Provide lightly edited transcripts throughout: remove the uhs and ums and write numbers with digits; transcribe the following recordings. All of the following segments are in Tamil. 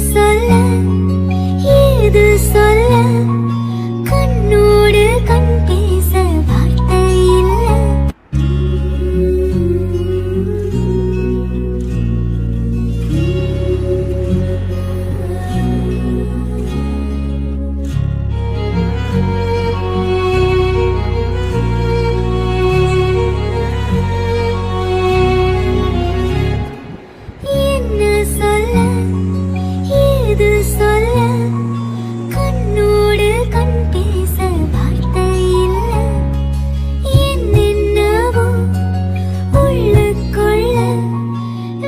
சொல்ல ஏது சொல்ல கண்ணோடு கண் பேச வார்த்தை இல்லை. என்ன சொல்ல ஏது சொல்ல கண்ணோடு கண் பேச வார்த்தை இல்லை. என்னென்னவோ உள்ளுக்குள்ள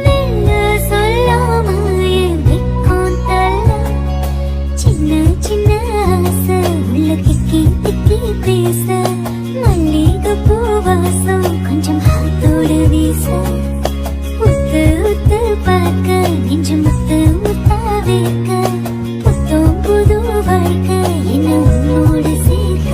வெள்ள சொல்லாமய வெக்கம் தள்ள சின்ன சின்ன ஆசை உள்ள திக்கி திக்கி பேச மல்லிகை பூவாசம் கொஞ்சம் காத்தோடு வீச உத்து உத்து பார்க்க நெஞ்சு முத்து முத்தா வைக்க புத்தம் புது வாழ்க்கை என்ன உன்னோடு சேர்க்க.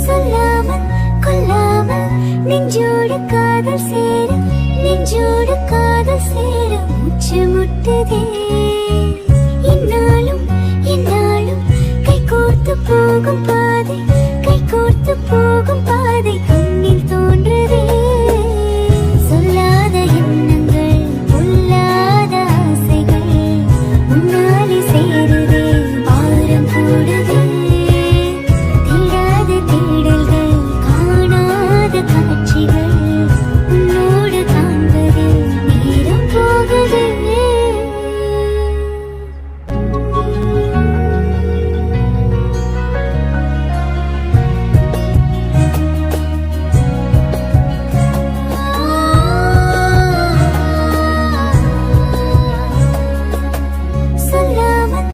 சொல்லாமல் கொல்லாமல் நெஞ்சோடு காதல் சேர நெஞ்சோடு காதல் சேர மூச்சு முட்டுதே. என்னாலும் என்னாலும் கை கோர்த்து போகும் பாதை கை கோர்த்து போகும் பாதை கண்ணில் தோன்றுதே. சொல்லாத எண்ணங்கள் பொல்லாத ஆசைகள் முன்னாலே சேருதே பாரம் கூடுதே. தேடாத தேடல்கள் காணாத காட்சிகள் உன்னோடு காண்பது நேரம் போகுது. சொல்லாமல்